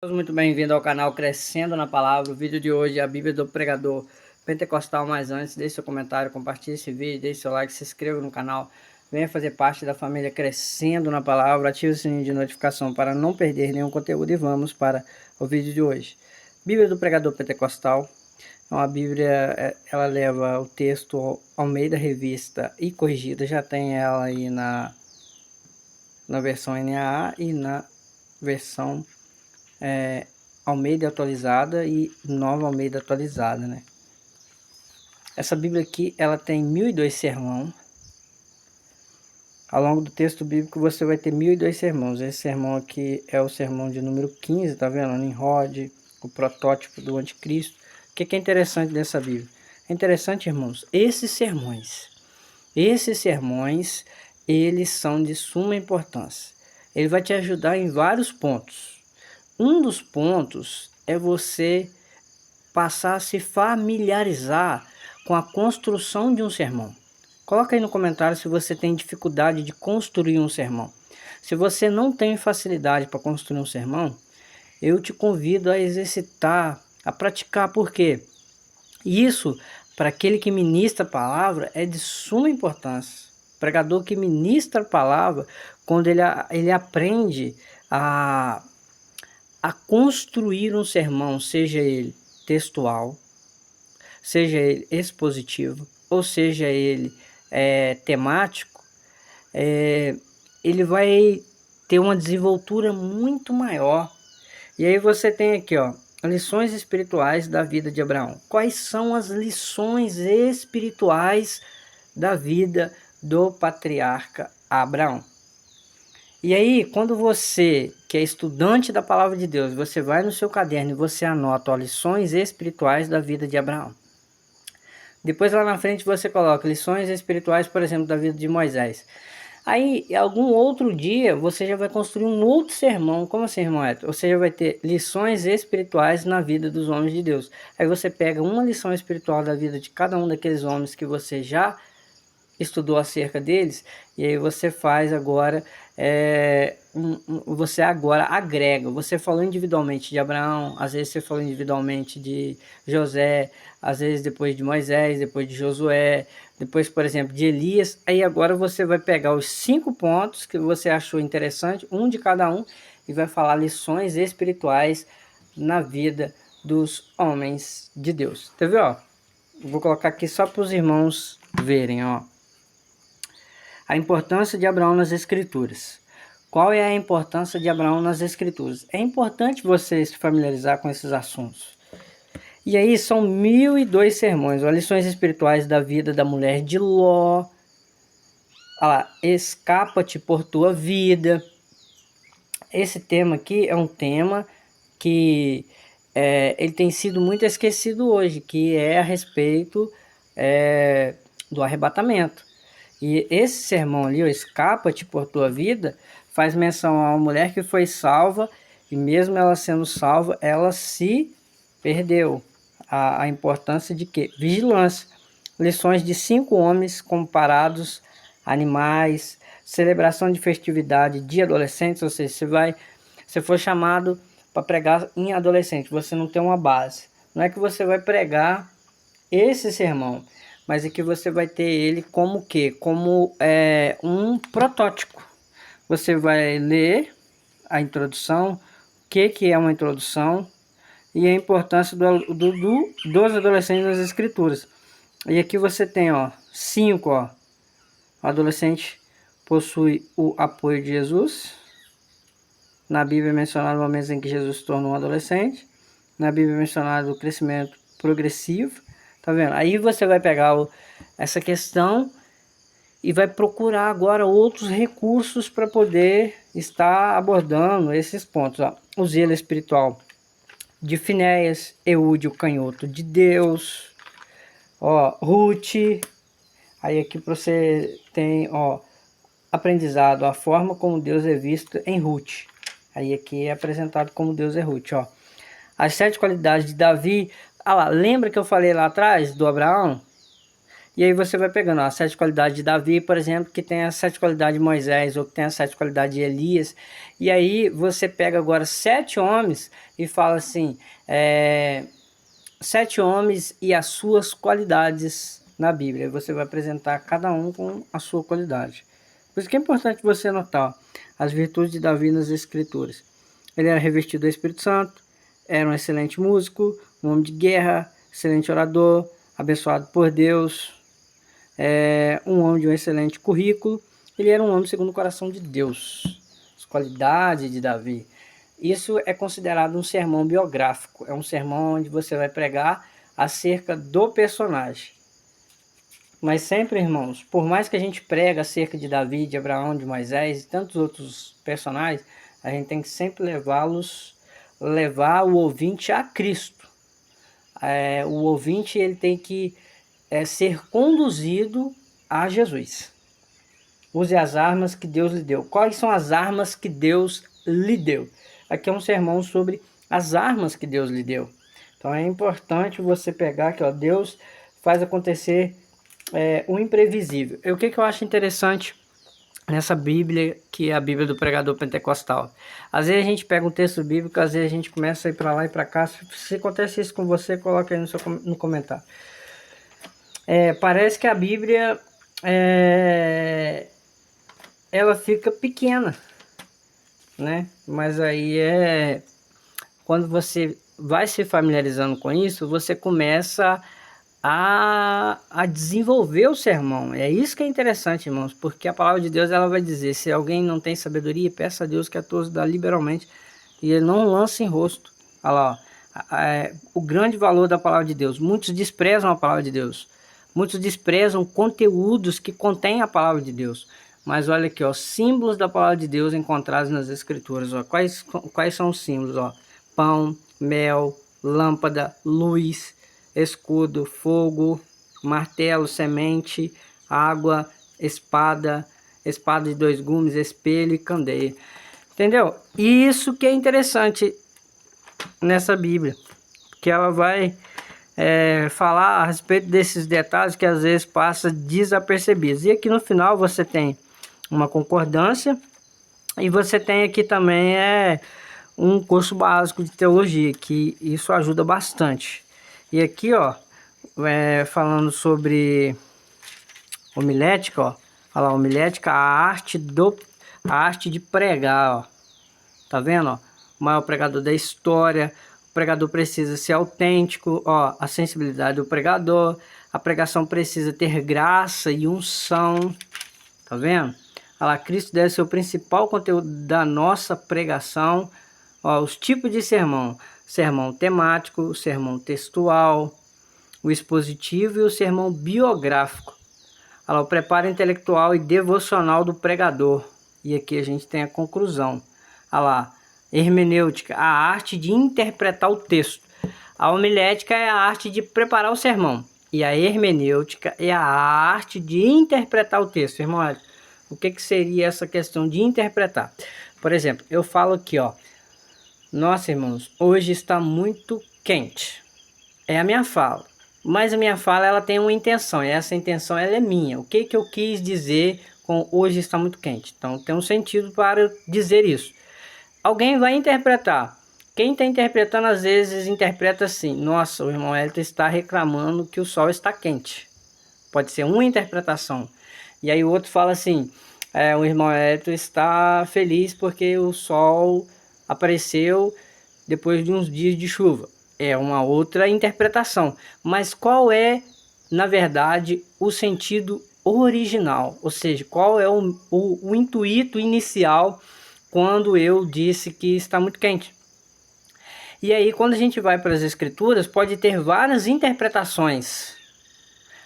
Muito bem-vindo ao canal Crescendo na Palavra. O vídeo de hoje é a Bíblia do Pregador Pentecostal. Mas antes, deixe seu comentário, compartilhe esse vídeo, deixe seu like, se inscreva no canal. Venha fazer parte da família Crescendo na Palavra. Ative o sininho de notificação para não perder nenhum conteúdo. E vamos para o vídeo de hoje. Bíblia do Pregador Pentecostal. É uma Bíblia, ela leva o texto Almeida Revista e Corrigida. Já tem ela aí na versão NAA e na versão Almeida atualizada e Nova Almeida atualizada, né? Essa Bíblia aqui, ela tem 1002 sermão. Ao longo do texto bíblico você vai ter 1002 sermões. Esse sermão aqui é o sermão de número 15, tá vendo? Nimrod, o protótipo do anticristo. O que é interessante dessa Bíblia? É interessante, irmãos, esses sermões, eles são de suma importância. Ele vai te ajudar em vários pontos. Um dos pontos é você passar a se familiarizar com a construção de um sermão. Coloca aí no comentário se você tem dificuldade de construir um sermão. Se você não tem facilidade para construir um sermão, eu te convido a exercitar, a praticar, porque isso, para aquele que ministra a palavra, é de suma importância. O pregador que ministra a palavra, quando ele aprende a construir um sermão, seja ele textual, seja ele expositivo, ou seja ele temático, ele vai ter uma desenvoltura muito maior. E aí você tem aqui, ó, lições espirituais da vida de Abraão. Quais são as lições espirituais da vida do patriarca Abraão? E aí, quando você, que é estudante da palavra de Deus, você vai no seu caderno e você anota, ó, lições espirituais da vida de Abraão. Depois lá na frente você coloca lições espirituais, por exemplo, da vida de Moisés. Aí, algum outro dia, você já vai construir um outro sermão. Como assim, irmão Héctor? Você já vai ter lições espirituais na vida dos homens de Deus. Aí você pega uma lição espiritual da vida de cada um daqueles homens que você já estudou acerca deles, e aí você faz agora, você agora agrega, você falou individualmente de Abraão, às vezes você falou individualmente de José, às vezes depois de Moisés, depois de Josué, depois, por exemplo, de Elias. Aí agora você vai pegar os 5 pontos que você achou interessante, um de cada um, e vai falar lições espirituais na vida dos homens de Deus. Tá vendo? Ó, vou colocar aqui só para os irmãos verem, ó. A importância de Abraão nas Escrituras. Qual é a importância de Abraão nas Escrituras? É importante você se familiarizar com esses assuntos. E aí são 1002 sermões, ó, lições espirituais da vida da mulher de Ló. Olha lá, escapa-te por tua vida. Esse tema aqui é um tema que ele tem sido muito esquecido hoje, que é a respeito do arrebatamento. E esse sermão ali, o escapa-te por tua vida, faz menção a uma mulher que foi salva, e mesmo ela sendo salva, ela se perdeu. A importância de quê? Vigilância. Lições de 5 homens comparados, animais, celebração de festividade de adolescentes, ou seja, você foi chamado para pregar em adolescente, você não tem uma base. Não é que você vai pregar esse sermão, mas é que você vai ter ele como que? Como um protótipo. Você vai ler a introdução, o que é uma introdução e a importância dos adolescentes nas escrituras. E aqui você tem, ó, 5, ó. O adolescente possui o apoio de Jesus. Na Bíblia é mencionado momentos em que Jesus se tornou um adolescente. Na Bíblia é mencionado o crescimento progressivo. Tá vendo? Aí você vai pegar essa questão e vai procurar agora outros recursos para poder estar abordando esses pontos. Ó. O zelo espiritual de Finéias, Eude, o canhoto de Deus, ó, Ruth. Aí aqui você tem, ó, aprendizado, a forma como Deus é visto em Ruth. Aí aqui é apresentado como Deus é Ruth, ó. As 7 qualidades de Davi. Ah lá, lembra que eu falei lá atrás do Abraão? E aí você vai pegando ó, as 7 qualidades de Davi, por exemplo, que tem as 7 qualidades de Moisés, ou que tem as 7 qualidades de Elias. E aí você pega agora 7 homens e fala assim, 7 homens e as suas qualidades na Bíblia. Você vai apresentar cada um com a sua qualidade. Por isso que é importante você notar ó, as virtudes de Davi nas Escrituras. Ele era revestido do Espírito Santo, era um excelente músico, um homem de guerra, excelente orador, abençoado por Deus, um homem de um excelente currículo. Ele era um homem segundo o coração de Deus. As qualidades de Davi. Isso é considerado um sermão biográfico. É um sermão onde você vai pregar acerca do personagem. Mas sempre, irmãos, por mais que a gente prega acerca de Davi, de Abraão, de Moisés e tantos outros personagens, a gente tem que sempre levar o ouvinte a Cristo. O ouvinte ele tem que ser conduzido a Jesus. Use as armas que Deus lhe deu. Quais são as armas que Deus lhe deu? Aqui é um sermão sobre as armas que Deus lhe deu. Então é importante você pegar que ó, Deus faz acontecer o imprevisível. E o que eu acho interessante nessa Bíblia, que é a Bíblia do pregador pentecostal? Às vezes a gente pega um texto bíblico, às vezes a gente começa a ir para lá e para cá. Se acontece isso com você, coloca aí no comentário. Parece que a Bíblia ela fica pequena, né? Mas aí quando você vai se familiarizando com isso, você começa a desenvolver o sermão. É isso que é interessante, irmãos, porque a palavra de Deus ela vai dizer: se alguém não tem sabedoria, peça a Deus que a todos dá liberalmente, e ele não lança em rosto. Olha lá, ó, o grande valor da palavra de Deus. Muitos desprezam a palavra de Deus, muitos desprezam conteúdos que contêm a palavra de Deus. Mas olha aqui, ó, símbolos da palavra de Deus encontrados nas Escrituras. Ó. Quais são os símbolos? Ó? Pão, mel, lâmpada, luz, escudo, fogo, martelo, semente, água, espada, espada de 2 gumes, espelho e candeia. Entendeu? Isso que é interessante nessa Bíblia, que ela vai falar a respeito desses detalhes que às vezes passa desapercebidos. E aqui no final você tem uma concordância e você tem aqui também um curso básico de teologia, que isso ajuda bastante. E aqui, ó, falando sobre homilética, ó, olha lá, homilética, a arte de pregar, ó. Tá vendo, ó? O maior pregador da história. O pregador precisa ser autêntico, ó, a sensibilidade do pregador. A pregação precisa ter graça e unção. Tá vendo? Olha lá, Cristo deve ser o principal conteúdo da nossa pregação. Ó, os tipos de sermão: sermão temático, sermão textual, o expositivo e o sermão biográfico. Olha lá, o preparo intelectual e devocional do pregador. E aqui a gente tem a conclusão. Olha lá, hermenêutica, a arte de interpretar o texto. A homilética é a arte de preparar o sermão. E a hermenêutica é a arte de interpretar o texto. Irmão, o que seria essa questão de interpretar? Por exemplo, eu falo aqui, ó. Nossa, irmãos, hoje está muito quente. É a minha fala. Mas a minha fala ela tem uma intenção. E essa intenção ela é minha. O que eu quis dizer com hoje está muito quente? Então tem um sentido para dizer isso. Alguém vai interpretar. Quem está interpretando às vezes interpreta assim: nossa, o irmão Elton está reclamando que o sol está quente. Pode ser uma interpretação. E aí o outro fala assim: o irmão Elton está feliz porque o sol apareceu depois de uns dias de chuva. É uma outra interpretação. Mas qual é, na verdade, o sentido original? Ou seja, qual é o intuito inicial quando eu disse que está muito quente? E aí, quando a gente vai para as Escrituras, pode ter várias interpretações.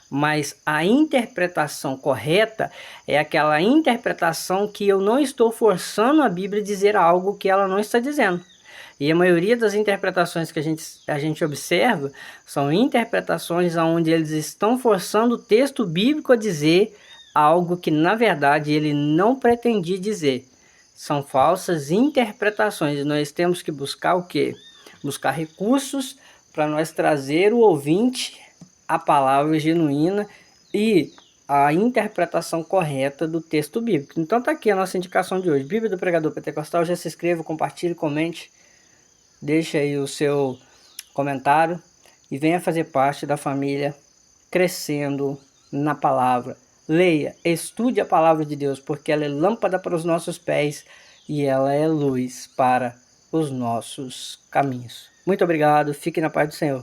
Mas a interpretação correta é aquela interpretação que eu não estou forçando a Bíblia a dizer algo que ela não está dizendo. E a maioria das interpretações que a gente observa são interpretações onde eles estão forçando o texto bíblico a dizer algo que na verdade ele não pretendia dizer. São falsas interpretações e nós temos que buscar o quê? Buscar recursos para nós trazer o ouvinte a palavra genuína e a interpretação correta do texto bíblico. Então tá aqui a nossa indicação de hoje. Bíblia do Pregador Pentecostal. Já se inscreva, compartilhe, comente, deixe aí o seu comentário e venha fazer parte da família Crescendo na Palavra. Leia, estude a Palavra de Deus, porque ela é lâmpada para os nossos pés e ela é luz para os nossos caminhos. Muito obrigado, fique na paz do Senhor.